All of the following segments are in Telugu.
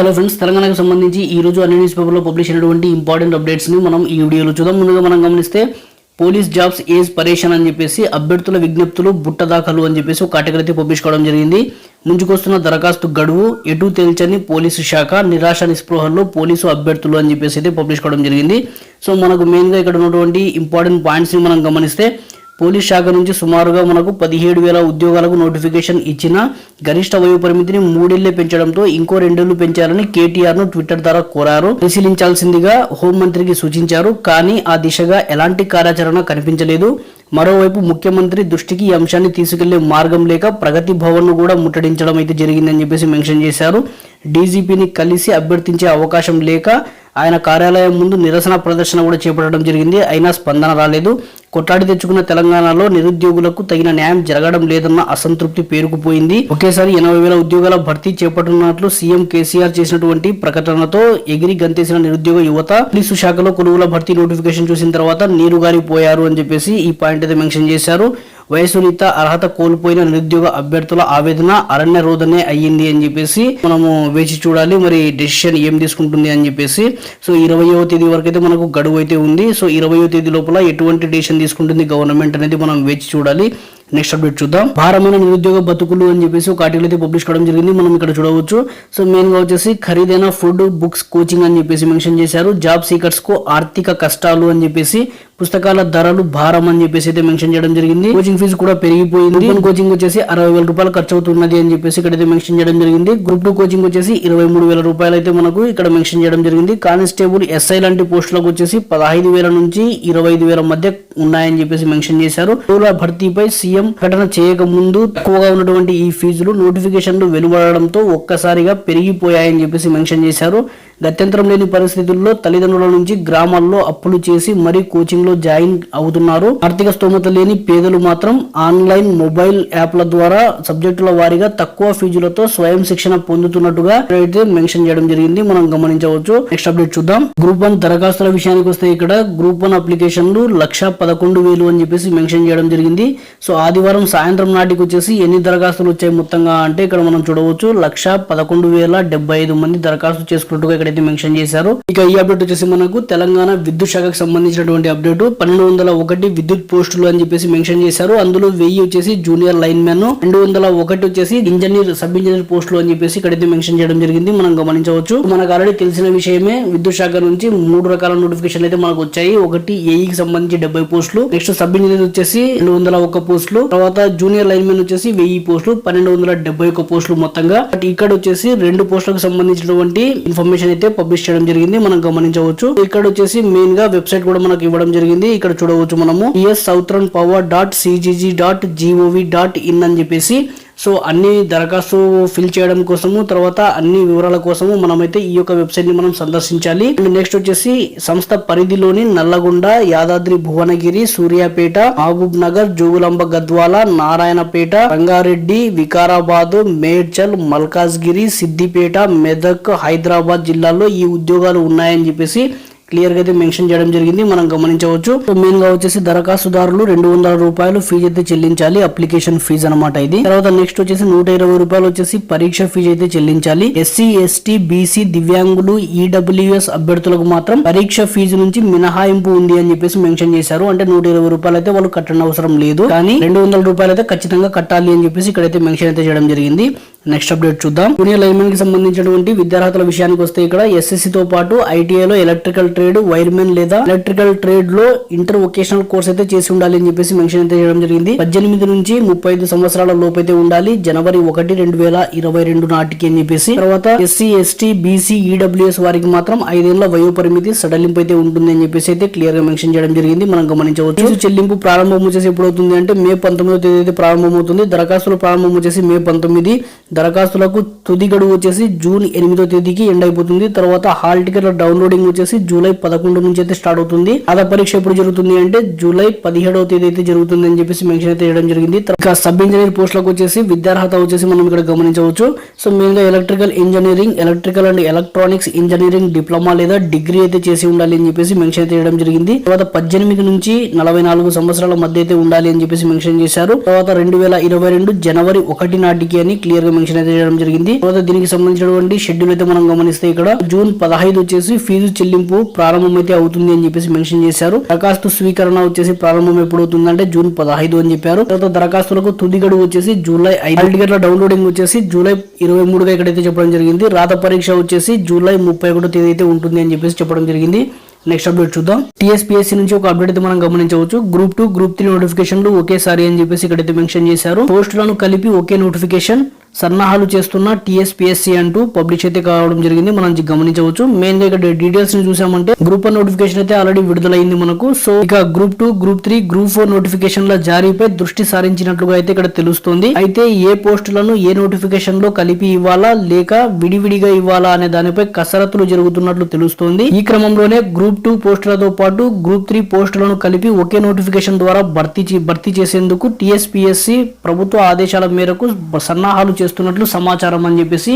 హలో ఫ్రెండ్స్, తెలంగాణకు సంబంధించి ఈ రోజు అన్ని న్యూస్ పేపర్లో పబ్లిష్ అయినటువంటి ఇంపార్టెంట్ అప్డేట్స్ ని మనం ఈ వీడియోలో చూద్దాం. ముందుగా మనం గమనిస్తే పోలీస్ జాబ్స్ ఏజ్ పరేషన్ అని చెప్పేసి అభ్యర్థుల విజ్ఞప్తులు బుట్ట దాఖలు అని చెప్పేసి ఒక కేటగిరీ అయితే పబ్లిష్ కావడం జరిగింది. ముంచుకొస్తున్న దరఖాస్తు గడువు ఎటు తేల్చని పోలీసు శాఖ నిరాశ నిస్పృహల్లో పోలీసు అభ్యర్థులు అని చెప్పేసి అయితే పబ్లిష్ కావడం జరిగింది. సో మనకు మెయిన్గా ఇక్కడ ఉన్నటువంటి ఇంపార్టెంట్ పాయింట్స్ని మనం గమనిస్తే పోలీస్ శాఖ నుంచి సుమారుగా మనకు 17,000 ఉద్యోగాలకు నోటిఫికేషన్ ఇచ్చిన గరిష్ట వయో పరిమితిని 3 ఏళ్లే పెంచడంతో ఇంకో 2 ఏళ్లు పెంచాలని కేటీఆర్ ను ట్విట్టర్ ద్వారా కోరారు. పరిశీలించాల్సిందిగా హోంమంత్రికి సూచించారు. కానీ ఆ దిశగా ఎలాంటి కార్యాచరణ కనిపించలేదు. మరోవైపు ముఖ్యమంత్రి దృష్టికి ఈ అంశాన్ని తీసుకెళ్లే మార్గం లేక ప్రగతి భవన్ ను కూడా ముట్టడించడం అయితే జరిగిందని చెప్పేసి మెన్షన్ చేశారు. డీజీపీని కలిసి అభ్యర్థించే అవకాశం లేక ఆయన కార్యాలయం ముందు నిరసన ప్రదర్శన కూడా చేపట్టడం జరిగింది. అయినా స్పందన రాలేదు. కొట్లాడి తెచ్చుకున్న తెలంగాణలో నిరుద్యోగులకు తగిన న్యాయం జరగడం లేదన్న అసంతృప్తి పేరుకుపోయింది. ఒకేసారి 80,000 ఉద్యోగాల భర్తీ చేపట్టనున్నట్లు సీఎం కేసీఆర్ చేసినటువంటి ప్రకటనతో ఎగిరి గంతేసిన నిరుద్యోగ యువత పోలీసు శాఖలో కొలువుల భర్తీ నోటిఫికేషన్ చూసిన తర్వాత నీరుగారిపోయారు అని చెప్పేసి ఈ పాయింట్ అయితే మెన్షన్ చేశారు. వయసురీత అర్హత కోల్పోయిన నిరుద్యోగ అభ్యర్థుల ఆవేదన అరణ్య రోదనే అయ్యింది అని చెప్పేసి మనము వేచి చూడాలి. మరి డెసిషన్ ఏం తీసుకుంటుంది అని చెప్పేసి. సో 20వ తేదీ వరకు అయితే మనకు గడువు అయితే ఉంది. సో 20వ తేదీ లోపల ఎటువంటి డెసిషన్ తీసుకుంటుంది గవర్నమెంట్ అనేది మనం వేచి చూడాలి. నెక్స్ట్ అప్డేట్ చూద్దాం. భారమైన నిరుద్యోగ బతుకులు అని చెప్పేసి ఒక ఆర్టికల్ అయితే పబ్లిష్ కావడం జరిగింది. మనం ఇక్కడ చూడవచ్చు. సో మెయిన్ గా వచ్చేసి ఖరీదైన ఫుడ్, బుక్స్, కోచింగ్ అని చెప్పేసి మెన్షన్ చేశారు. జాబ్ సీకర్స్ కు ఆర్థిక కష్టాలు అని చెప్పేసి, పుస్తకాల ధరలు భారం అని చెప్పేసి అయితే మెన్షన్ చేయడం జరిగింది. కోచింగ్ ఫీజు కూడా పెరిగిపోయింది. కోచింగ్ వచ్చేసి 60,000 రూపాయలు ఖర్చు అవుతున్నది అని చెప్పేసి ఇక్కడైతే మెన్షన్ చేయడం జరిగింది. గ్రూప్ 2 కోచింగ్ వచ్చేసి 23,000 రూపాయలు అయితే మనకు ఇక్కడ మెన్షన్ చేయడం జరిగింది. కానిస్టేబుల్, ఎస్ఐ లాంటి పోస్టులకు వచ్చేసి 15,000 నుంచి 25,000 మధ్య ఉన్నాయని చెప్పేసి మెన్షన్ చేశారు. భర్తీపై సీఎం ప్రకటన చేయక ముందు తక్కువగా ఉన్నటువంటి ఈ ఫీజులు నోటిఫికేషన్లు వెలువడడంతో ఒక్కసారిగా పెరిగిపోయాయని చెప్పేసి మెన్షన్ చేశారు. గత్యంతరం లేని పరిస్థితుల్లో తల్లిదండ్రుల నుంచి గ్రామాల్లో అప్పులు చేసి మరీ కోచింగ్ లో జాయిన్ అవుతున్నారు. ఆర్థిక స్తోమత లేని పేదలు మాత్రం ఆన్లైన్, మొబైల్ యాప్ల ద్వారా సబ్జెక్టుల వారీగా తక్కువ ఫీజులతో స్వయం శిక్షణ పొందుతున్నట్టుగా అయితే మెన్షన్ చేయడం జరిగింది. మనం గమనించవచ్చు. నెక్స్ట్ అప్డేట్ చూద్దాం. గ్రూప్ 1 దరఖాస్తుల విషయానికి వస్తే ఇక్కడ గ్రూప్ 1 అప్లికేషన్లు 1,11,000 అని చెప్పేసి మెన్షన్ చేయడం జరిగింది. సో ఆదివారం సాయంత్రం నాటికి వచ్చేసి ఎన్ని దరఖాస్తులు వచ్చాయి మొత్తంగా అంటే ఇక్కడ మనం చూడవచ్చు 1,11,075 మంది దరఖాస్తు చేసుకున్నట్టుగా ఇక్కడైతే మెన్షన్ చేశారు. ఇక ఈ అప్డేట్ వచ్చేసి మనకు తెలంగాణ విద్యుత్ శాఖకు సంబంధించినటువంటి అప్డేట్ 1201 విద్యుత్ పోస్టులు అని చెప్పేసి మెన్షన్ చేశారు. అందులో 1000 వచ్చేసి జూనియర్ లైన్ మ్యాన్, 201 వచ్చేసి ఇంజనీర్, సబ్ ఇంజనీర్ పోస్టులు అని చెప్పేసి ఇక్కడైతే మెన్షన్ చేయడం జరిగింది. మనం గమనించవచ్చు. మనకు ఆల్రెడీ తెలిసిన విషయమే. విద్యుత్ శాఖ నుంచి 3 రకాల నోటిఫికేషన్ అయితే మనకు వచ్చాయి. ఒకటి ఏఈకి సంబంధించి 70 పోస్టులు, నెక్స్ట్ సబ్ ఇంజనీర్ వచ్చేసి 201 పోస్టులు, తర్వాత జూనియర్ లైన్ మ్యాన్ వచ్చేసి 1000 పోస్టులు, 1271 పోస్టులు మొత్తంగా. బట్ ఇక్కడ వచ్చేసి 2 పోస్టులకు సంబంధించినటువంటి ఇన్ఫర్మేషన్ అయితే పబ్లిష్ చేయడం జరిగింది. మనం గమనించవచ్చు. ఇక్కడ వచ్చేసి మెయిన్ గా వెబ్సైట్ కూడా మనకు ఇవ్వడం జరిగింది. ఇక్కడ చూడవచ్చు మనము southernpower.cgg.gov.in అని చెప్పేసి. సో అన్ని దరఖాస్తు ఫిల్ చేయడం కోసము, తర్వాత అన్ని వివరాల కోసము మనమైతే ఈ యొక్క వెబ్సైట్ ని మనం సందర్శించాలి. నెక్స్ట్ వచ్చేసి సంస్థ పరిధిలోని నల్లగొండ, యాదాద్రి భువనగిరి, సూర్యాపేట, మహబూబ్ నగర్, జోగులాంబ గద్వాల, నారాయణపేట, రంగారెడ్డి, వికారాబాద్, మేడ్చల్, మల్కాజ్గిరి, సిద్దిపేట, మెదక్, హైదరాబాద్ జిల్లాల్లో ఈ ఉద్యోగాలు ఉన్నాయని చెప్పేసి క్లియర్ గా అయితే మెన్షన్ చేయడం జరిగింది. మనం గమనించవచ్చు. మెయిన్ గా వచ్చేసి దరఖాస్తుదారులు 200 రూపాయలు ఫీజు అయితే చెల్లించాలి. అప్లికేషన్ ఫీజు అనమాట ఇది. తర్వాత నెక్స్ట్ వచ్చేసి 120 రూపాయలు వచ్చేసి పరీక్ష ఫీజు అయితే చెల్లించాలి. ఎస్సీ, ఎస్టీ, బీసీ, దివ్యాంగులు, ఈడబ్ల్యూఎస్ అభ్యర్థులకు మాత్రం పరీక్ష ఫీజు నుంచి మినహాయింపు ఉంది అని చెప్పేసి మెన్షన్ చేశారు. అంటే 120 రూపాయలు అయితే వాళ్ళు కట్టడం అవసరం లేదు. కానీ 200 రూపాయలు అయితే ఖచ్చితంగా కట్టాలి అని చెప్పేసి ఇక్కడైతే మెన్షన్ అయితే చేయడం జరిగింది. నెక్స్ట్ అప్డేట్ చూద్దాం. జూనియర్ లైన్మెన్ కి సంబంధించినటువంటి విద్యార్హతల విషయానికి వస్తే ఇక్కడ ఎస్ఎస్సి తో పాటు ఐటీఐలో ఎలక్ట్రికల్ ట్రేడ్, వైర్మెన్ లేదా ఎలక్ట్రికల్ ట్రేడ్ లో ఇంటర్ వొకేషనల్ కోర్స్ అయితే చేసి ఉండాలి అని చెప్పేసి మెన్షన్ అయితే చేయడం జరిగింది. 18 నుంచి 35 సంవత్సరాల లోపు అయితే ఉండాలి. జనవరి 1, 2022 నాటికి అని చెప్పేసి. తర్వాత ఎస్సీ, ఎస్టీ, బీసీ, ఈడబ్ల్యూఎస్ వారికి మాత్రం 5 ఏళ్ల వయో పరిమితి సడలింపు అయితే ఉంటుంది అని చెప్పేసి అయితే క్లియర్ గా మెన్షన్ చేయడం జరిగింది. మనం గమనించవచ్చు. చెల్లింపు ప్రారంభం వచ్చేసి ఎప్పుడు అవుతుంది అంటే మే 19వ తేదీ అయితే ప్రారంభమవుతుంది. దరఖాస్తుల ప్రారంభం వచ్చేసి మే 19. దరఖాస్తులకు తుది గడువు వచ్చేసి జూన్ 8వ తేదీకి ఎండ్ అయిపోతుంది. తర్వాత హాల్ టికెట్ల డౌన్లోడింగ్ వచ్చేసి జూలై జూలై 11 నుంచి అయితే స్టార్ట్ అవుతుంది. అదే పరీక్ష ఎప్పుడు జరుగుతుంది అంటే జూలై 17వ తేదీ అయితే జరుగుతుంది అని చెప్పేసి మెన్షన్ అయితే చేయడం జరిగింది. ఇక సబ్ ఇంజనీర్ పోస్టులకు వచ్చేసి విద్యార్హత వచ్చేసి మనం ఇక్కడ గమనించవచ్చు. సో మెయిన్ గా electrical engineering, electrical and electronics engineering diploma లేదా డిగ్రీ అయితే చేసి ఉండాలి అని చెప్పేసి మెన్షన్ అయితే చేయడం జరిగింది. తర్వాత 18 నుంచి 44 సంవత్సరాల మధ్య అయితే ఉండాలి అని చెప్పేసి మెన్షన్ చేశారు. తర్వాత 2022 జనవరి 1 నాటికి అని క్లియర్ గా మెన్షన్ అయితే చేయడం జరిగింది. తర్వాత దీనికి సంబంధించినటువంటి షెడ్యూల్ అయితే మనం గమనిస్తే ఇక్కడ జూన్ 15 వచ్చేసి ఫీజు చెల్లింపు ప్రారంభం అయితే అవుతుంది అని చెప్పేసి మెన్షన్ చేశారు. దరఖాస్తు స్వీకరణ వచ్చేసి ప్రారంభం ఎప్పుడు అవుతుందంటే జూన్ 15 అని చెప్పారు. తర్వాత దరఖాస్తులకు తుది గడువు వచ్చేసి జూలై 5. టికెట్ల డౌన్లోడింగ్ వచ్చేసి జూలై 23గా ఇక్కడైతే చెప్పడం జరిగింది. రాత పరీక్ష వచ్చేసి జూలై 31 తేదీ అయితే ఉంటుంది అని చెప్పేసి చెప్పడం జరిగింది. నెక్స్ట్ అప్డేట్ చూద్దాం. టీఎస్పీఎస్సీ నుంచి ఒక అప్డేట్ అయితే మనం గమనించవచ్చు. గ్రూప్ 2, గ్రూప్ 3 నోటిఫికేషన్లు ఒకేసారి అని చెప్పేసి ఇక్కడైతే మెన్షన్ చేశారు. పోస్టులను కలిపి ఒకే నోటిఫికేషన్ సన్నాహాలు చేస్తున్న టీఎస్పీఎస్సీ అంటూ పబ్లిష్ అయితే కావడం జరిగింది. మనం గమనించవచ్చు. మెయిన్ గా ఇక్కడ డీటెయిల్స్ ని చూసామంటే గ్రూప్ 1 నోటిఫికేషన్ అయితే ఆల్రెడీ విడుదలైంది మనకు. సో ఇక గ్రూప్ 2, గ్రూప్ 3, గ్రూప్ 4 నోటిఫికేషన్ల జారీపై దృష్టి సారించినట్లుగా అయితే ఇక్కడ తెలుస్తోంది. అయితే ఏ పోస్టులను ఏ నోటిఫికేషన్ లో కలిపి ఇవ్వాలా లేక విడివిడిగా ఇవ్వాలా అనే దానిపై కసరత్తులు జరుగుతున్నట్లు తెలుస్తోంది. ఈ క్రమంలోనే గ్రూప్ 2 పోస్టులతో పాటు గ్రూప్ 3 పోస్టులను కలిపి ఒకే నోటిఫికేషన్ ద్వారా భర్తీ చేసేందుకు టీఎస్పీఎస్సీ ప్రభుత్వ ఆదేశాల మేరకు సన్నాహాలు చేస్తున్నట్లు సమాచారం అని చెప్పేసి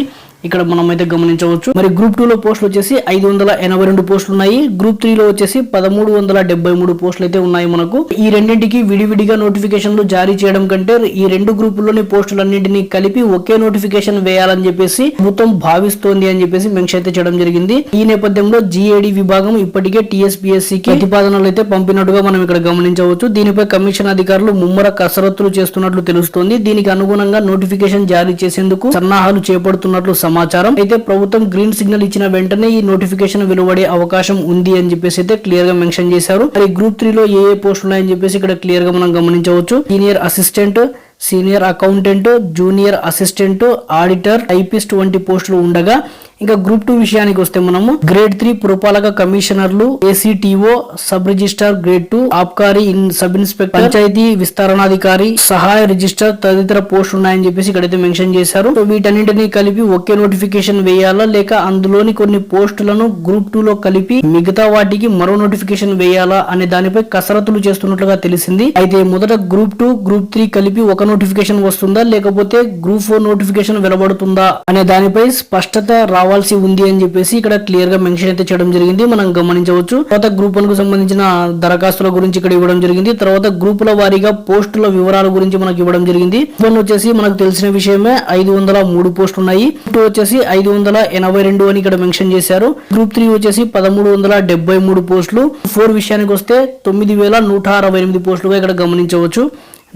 ఇక్కడ మనం అయితే గమనించవచ్చు. మరి గ్రూప్ 2 లో పోస్టులు వచ్చేసి 582 పోస్టులు ఉన్నాయి. గ్రూప్ 3 లో వచ్చేసి 1373 పోస్టులు అయితే ఉన్నాయి మనకు. ఈ రెండింటికి విడివిడిగా నోటిఫికేషన్లు జారీ చేయడం కంటే ఈ రెండు గ్రూపుల్లోని పోస్టులన్నింటినీ కలిపి ఒకే నోటిఫికేషన్ వేయాలని చెప్పేసి ప్రభుత్వం భావిస్తోంది అని చెప్పేసి మెన్షన్ అయితే చేయడం జరిగింది. ఈ నేపథ్యంలో జీఏడీ విభాగం ఇప్పటికే టీఎస్పీఎస్సీకి ప్రతిపాదనలు అయితే పంపినట్టుగా మనం ఇక్కడ గమనించవచ్చు. దీనిపై కమిషన్ అధికారులు ముమ్మర కసరత్తులు చేస్తున్నట్లు తెలుస్తోంది. దీనికి అనుగుణంగా నోటిఫికేషన్ జారీ చేసేందుకు సన్నాహాలు చేపడుతున్నట్లు సమాచారం. అయితే ప్రభుత్వం గ్రీన్ సిగ్నల్ ఇచ్చిన వెంటనే ఈ నోటిఫికేషన్ వెలువడే అవకాశం ఉంది అని చెప్పేసి అయితే క్లియర్ గా మెన్షన్ చేశారు. మరి గ్రూప్ 3 లో ఏ పోస్టులు ఉన్నాయని చెప్పేసి ఇక్కడ క్లియర్ గా మనం గమనించవచ్చు. Senior assistant, senior accountant, junior assistant, auditor, typist వంటి పోస్టులు ఉండగా ఇంకా గ్రూప్ 2 విషయానికి వస్తే మనము గ్రేడ్ 3 పురపాలక కమిషనర్లు, ఏసీటీఓ, సబ్ రిజిస్టర్ గ్రేడ్ 2, ఆబ్కారీ సబ్ ఇన్స్పెక్టర్, పంచాయతీ విస్తరణాధికారి, సహాయ రిజిస్టర్ తదితర పోస్టులు ఉన్నాయని చెప్పేసి ఇక్కడైతే మెన్షన్ చేశారు. సో వీటన్నింటినీ కలిపి ఒకే నోటిఫికేషన్ వేయాలా లేక అందులోని కొన్ని పోస్టులను గ్రూప్ 2 లో కలిపి మిగతా వాటికి మరో నోటిఫికేషన్ వేయాలా అనే దానిపై కసరత్తులు చేస్తున్నట్లుగా తెలిసింది. అయితే మొదట గ్రూప్ 2, గ్రూప్ 3 కలిపి ఒక నోటిఫికేషన్ వస్తుందా లేకపోతే గ్రూప్ 4 నోటిఫికేషన్ వెలువడుతుందా అనే దానిపై స్పష్టత రావాల్సి ఉంది అని చెప్పేసి ఇక్కడ క్లియర్ గా మెన్షన్ అయితే చేయడం జరిగింది. మనం గమనించవచ్చు. తర్వాత గ్రూప్ 1 కు సంబంధించిన దరఖాస్తుల గురించి ఇక్కడ ఇవ్వడం జరిగింది. తర్వాత గ్రూపుల వారీగా పోస్టుల వివరాల గురించి మనకి ఇవ్వడం జరిగింది. గ్రూప్ 1 వచ్చేసి మనకు తెలిసిన విషయమే 503 పోస్టులు ఉన్నాయి. గ్రూప్ 2 వచ్చేసి 582 అని ఇక్కడ మెన్షన్ చేశారు. గ్రూప్ 3 వచ్చేసి 1373 పోస్టులు. 4 విషయానికి వస్తే 9168 పోస్టులుగా ఇక్కడ గమనించవచ్చు.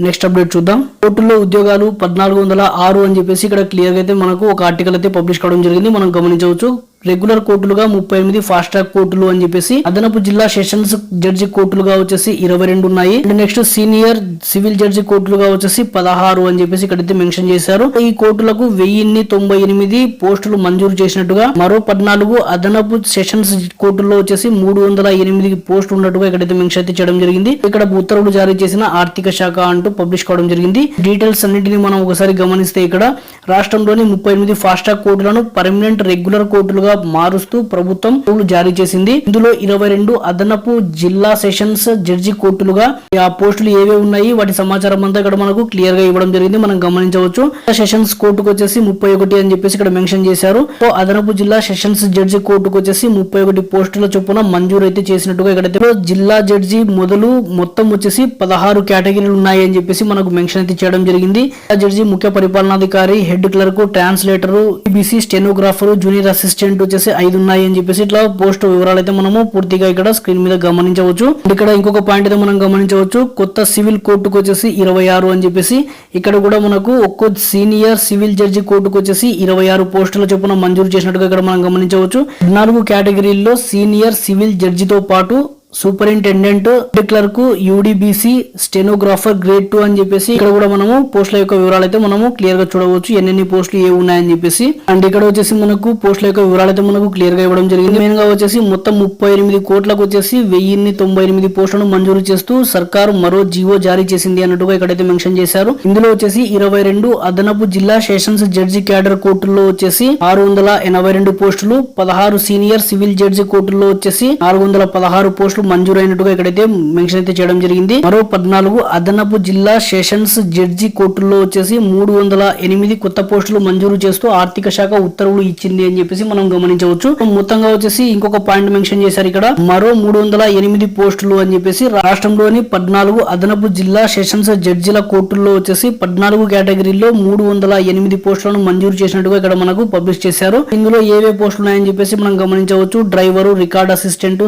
నెక్స్ట్ అప్డేట్ చూద్దాం. కోర్టుల్లో ఉద్యోగాలు 1406 అని చెప్పేసి ఇక్కడ క్లియర్ గా అయితే మనకు ఒక ఆర్టికల్ అయితే పబ్లిష్ కావడం జరిగింది. మనం గమనించవచ్చు. రెగ్యులర్ కోర్టులుగా 38, ఫాస్ట్ ట్రాక్ కోర్టులు అని చెప్పేసి అదనపు జిల్లా సెషన్స్ జడ్జి కోర్టులుగా వచ్చేసి 22 ఉన్నాయి. నెక్స్ట్ సీనియర్ సివిల్ జడ్జి కోర్టులుగా వచ్చేసి 16 అని చెప్పేసి ఇక్కడైతే మెన్షన్ చేశారు. ఈ కోర్టులకు 1098 పోస్టులు మంజూరు చేసినట్టుగా, మరో 14 అదనపు సెషన్స్ కోర్టుల్లో వచ్చేసి 308 పోస్టులు ఉన్నట్టుగా ఇక్కడైతే మెన్షన్ అయితే చేయడం జరిగింది. ఇక్కడ ఉత్తర్వులు జారీ చేసిన ఆర్థిక శాఖ అంటూ పబ్లిష్ కావడం జరిగింది. డీటెయిల్స్ అన్నింటినీ మనం ఒకసారి గమనిస్తే ఇక్కడ రాష్ట్రంలోని 38 ఫాస్ట్ ట్రాక్ కోర్టులను పర్మనెంట్ రెగ్యులర్ కోర్టులుగా మారుస్తూ ప్రభుత్వం జారీ చేసింది. ఇందులో 22 అదనపు జిల్లా సెషన్స్ జడ్జి కోర్టులుగా ఆ పోస్టులు ఏవే ఉన్నాయి వాటి సమాచారం అంతా ఇక్కడ మనకు క్లియర్ గా ఇవ్వడం జరిగింది. మనం గమనించవచ్చు. సెషన్స్ కోర్టుకు వచ్చేసి 31 అని చెప్పేసి ఇక్కడ మెన్షన్ చేశారు. అదనపు జిల్లా సెషన్స్ జడ్జి కోర్టుకు వచ్చేసి 31 పోస్టుల చొప్పున మంజూరు అయితే చేసినట్టుగా ఇక్కడైతే జిల్లా జడ్జి మొత్తం వచ్చేసి 16 కేటగిరీలు ఉన్నాయి అని చెప్పేసి మనకు మెన్షన్ అయితే చేయడం జరిగింది. జడ్జి, ముఖ్య పరిపాలనాధికారి, head clerk, translator, BC stenographer, junior assistant వచ్చేసి 5 ఉన్నాయి అని చెప్పేసి ఇట్లా పోస్ట్ వివరాలు అయితే మనము పూర్తిగా ఇక్కడ స్క్రీన్ మీద గమనించవచ్చు. ఇక్కడ ఇంకొక పాయింట్ అయితే మనం గమనించవచ్చు. కొత్త సివిల్ కోర్టుకు వచ్చేసి 26 అని చెప్పేసి ఇక్కడ కూడా మనకు ఒక్కో సీనియర్ సివిల్ జడ్జి కోర్టుకు వచ్చేసి 26 పోస్టుల చొప్పున మంజూరు చేసినట్టుగా ఇక్కడ మనం గమనించవచ్చు. 4 కేటగిరీల్లో సీనియర్ సివిల్ జడ్జితో పాటు సూపరింటెండెంట్ క్లర్క్ యూడిబిసి స్టెనోగ్రాఫర్ గ్రేడ్ 2 అని చెప్పేసి ఇక్కడ కూడా మనము పోస్టుల యొక్క వివరాలు అయితే మనము క్లియర్ గా చూడవచ్చు, ఎన్ని పోస్టులు ఏ ఉన్నాయని చెప్పేసి. అండ్ ఇక్కడ వచ్చేసి మనకు పోస్టుల యొక్క వివరాలు అయితే మనకు క్లియర్ గా ఇవ్వడం జరిగింది. మెయిన్ గా వచ్చేసి మొత్తం 38 కోట్లకు వచ్చేసి 1098 పోస్టులను మంజూరు చేస్తూ సర్కారు మరో జీవో జారీ చేసింది అన్నట్టుగా ఇక్కడైతే మెన్షన్ చేశారు. ఇందులో వచ్చేసి 22 అదనపు జిల్లా సెషన్స్ జడ్జి క్యాడర్ కోర్టుల్లో వచ్చేసి 682 పోస్టులు, 16 సీనియర్ సివిల్ జడ్జి కోర్టుల్లో వచ్చేసి 416 పోస్టులు మంజూరైనట్టుగా ఇక్కడైతే మెన్షన్ అయితే చేయడం జరిగింది. మరో 14 అదనపు జిల్లా సెషన్స్ జడ్జి కోర్టుల్లో వచ్చేసి 308 కొత్త పోస్టులు మంజూరు చేస్తూ ఆర్థిక శాఖ ఉత్తర్వులు ఇచ్చింది అని చెప్పేసి మనం గమనించవచ్చు. మొత్తంగా వచ్చేసి ఇంకొక పాయింట్ మెన్షన్ చేశారు ఇక్కడ, మరో 308 పోస్టులు అని చెప్పేసి రాష్ట్రంలోని 14 అదనపు జిల్లా సెషన్స్ జడ్జిల కోర్టుల్లో వచ్చేసి 14 కేటగిరీల్లో 308 పోస్టులను మంజూరు చేసినట్టుగా ఇక్కడ మనకు పబ్లిష్ చేశారు. ఇందులో ఏవే పోస్టులు ఉన్నాయని చెప్పేసి మనం గమనించవచ్చు. Driver, record assistant,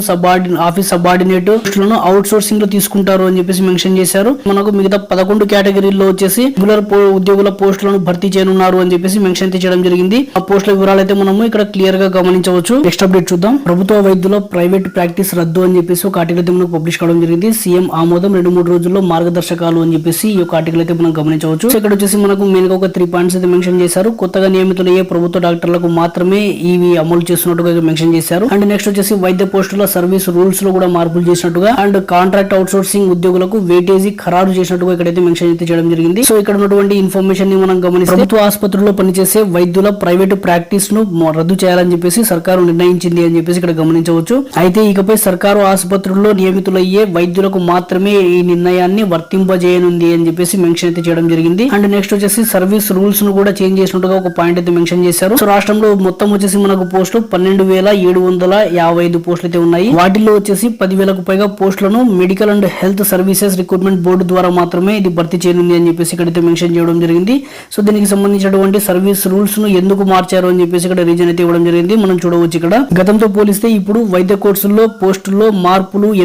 office subordinate పోస్టులను అవుట్ సోర్సింగ్ లో తీసుకుంటారు అని చెప్పేసి మెన్షన్ చేశారు. మనకు మిగతా 11 కేటగిరీల్లో వచ్చేసి రెగ్యులర్ ఉద్యోగుల పోస్టులను భర్తీ చేయనున్నారు అని చెప్పేసి మెన్షన్ అయితే చేయడం జరిగింది. ఆ పోస్టుల వివరాలు అయితే మనము ఇక్కడ క్లియర్ గా గమనించవచ్చు. నెక్స్ట్ అప్డేట్ చూద్దాం. ప్రభుత్వ వైద్యుల ప్రైవేట్ ప్రాక్టీస్ రద్దు అని చెప్పేసి ఒక ఆర్టికల్ అయితే మనకు పబ్లిష్ కావడం జరిగింది. సీఎం ఆమోదం 2-3 రోజుల్లో మార్గదర్శకాలు అని చెప్పేసి ఈ యొక్క ఆర్టికల్ అయితే మనం గమనించవచ్చు. ఇక్కడ వచ్చేసి మనకు మెయిన్ గా ఒక 3 పాయింట్స్ అయితే మెన్షన్ చేశారు. కొత్తగా నియమితులయ్యే ప్రభుత్వ డాక్టర్లకు మాత్రమే ఇవి అమలు చేస్తున్నట్టుగా మెన్షన్ చేశారు. అండ్ నెక్స్ట్ వచ్చేసి వైద్య పోస్టుల సర్వీస్ రూల్స్ లో కూడా మార్పులు చేసినట్టుగా అండ్ కాంట్రాక్ట్ అవుట్ సోర్సింగ్ ఉద్యోగులకు వెయిటేజీ ఖరారు చేసినట్టుగా ఇక్కడైతే మెన్షన్ అయితే చేయడం జరిగింది. సో ఇక్కడ ఉన్నటువంటి ఇన్ఫర్మేషన్ ని మనం గమనిస్తే ప్రభుత్వ ఆసుపత్రుల్లో పనిచేసే వైద్యుల ప్రైవేట్ ప్రాక్టీస్ ను రద్దు చేయాలని చెప్పేసి సర్కారు నిర్ణయించింది అని చెప్పేసి ఇక్కడ గమనించవచ్చు. అయితే ఇకపై సర్కారు ఆసుపత్రుల్లో నియమితులయ్యే వైద్యులకు మాత్రమే ఈ నిర్ణయాన్ని వర్తింపజేయనుంది అని చెప్పేసి మెన్షన్ అయితే చేయడం జరిగింది. అండ్ నెక్స్ట్ వచ్చేసి సర్వీస్ రూల్స్ ను కూడా చేంజ్ చేసినట్టుగా ఒక పాయింట్ అయితే మెన్షన్ చేశారు. సో రాష్ట్రంలో మొత్తం వచ్చేసి మనకు పోస్టులు 12,755 పోస్టులు అయితే ఉన్నాయి. వాటిల్లో వచ్చేసి 10,000కు పైగా పోస్టులను medical and health services recruitment board ద్వారా మాత్రమే ఇది భర్తీ చేయనుంది అని చెప్పేసి ఇక్కడైతే మెన్షన్ చేయడం జరిగింది. సో దీనికి సంబంధించినటువంటి సర్వీస్ రూల్స్ ను ఎందుకు మార్చారు అని చెప్పేసి ఇక్కడ రీజన్ అయితే ఇవ్వడం జరిగింది. మనం చూడవచ్చు ఇక్కడ గతంతో పోలిస్తే ఇప్పుడు వైద్య కోర్సుల్లో పోస్టుల్లో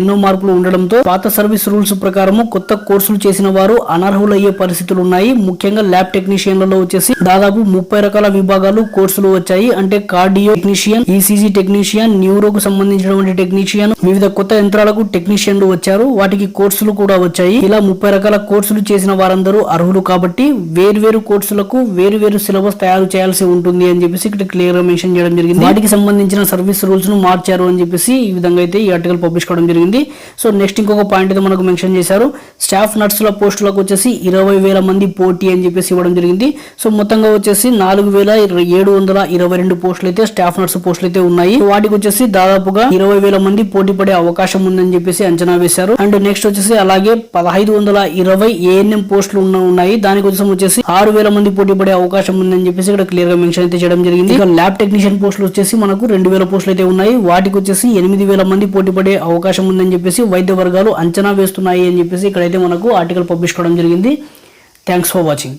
ఎన్నో మార్పులు ఉండడంతో పాత సర్వీస్ రూల్స్ ప్రకారం కొత్త కోర్సులు చేసిన వారు అనర్హులయ్యే పరిస్థితులు ఉన్నాయి. ముఖ్యంగా ల్యాబ్ టెక్నీషియన్లలో వచ్చేసి దాదాపు 30 రకాల విభాగాలు కోర్సులు వచ్చాయి. అంటే కార్డియో టెక్నీషియన్, ఈసీజీ టెక్నీషియన్, న్యూరోకు సంబంధించినటువంటి టెక్నీషియన్, వివిధ కొత్త యంత్రాలకు టెక్నీషియన్లు వచ్చారు. వాటికి కోర్సులు కూడా వచ్చాయి. ఇలా 30 రకాల కోర్సులు చేసిన వారందరూ అర్హులు కాబట్టి వేర్వేరు కోర్సులకు వేర్వేరు సిలబస్ తయారు చేయాల్సి ఉంటుంది అని చెప్పేసి ఇక్కడ క్లియర్ గా మెన్షన్ చేయడం జరిగింది. వాటికి సంబంధించిన సర్వీస్ రూల్స్ ను మార్చారు అని చెప్పేసి ఈ విధంగా అయితే ఈ ఆర్టికల్ పబ్లిష్ కావడం జరిగింది. సో నెక్స్ట్ ఇంకొక పాయింట్ అయితే మనకు మెన్షన్ చేశారు. స్టాఫ్ నర్సుల పోస్టులకు వచ్చేసి 20,000 మంది పోటీ అని చెప్పేసి ఇవ్వడం జరిగింది. సో మొత్తంగా వచ్చేసి 4,722 పోస్టులు అయితే స్టాఫ్ నర్సు పోస్టులు అయితే ఉన్నాయి. వాటికి వచ్చేసి దాదాపుగా 20,000 మంది పోటీ పడే అవకాశం ఉందని చెప్పేసి అంచనా వేశారు. అండ్ నెక్స్ట్ వచ్చేసి అలాగే 1520 ఏఎన్ఎం పోస్టులు ఉన్నాయి. దానికోసం వచ్చేసి 6,000 మంది పోటీ పడే అవకాశం ఉందని చెప్పేసి ఇక్కడ క్లియర్ గా మెన్షన్ అయితే చేయడం జరిగింది. ఇక ల్యాబ్ టెక్నీషియన్ పోస్టులు వచ్చేసి మనకు 2,000 పోస్టులు అయితే ఉన్నాయి. వాటికి వచ్చేసి 8,000 మంది పోటీ పడే అవకాశం ఉందని చెప్పేసి వైద్య వర్గాలు అంచనా వేస్తున్నాయి అని చెప్పేసి ఇక్కడైతే మనకు ఆర్టికల్ పబ్లిష్ కావడం జరిగింది. Thanks for watching.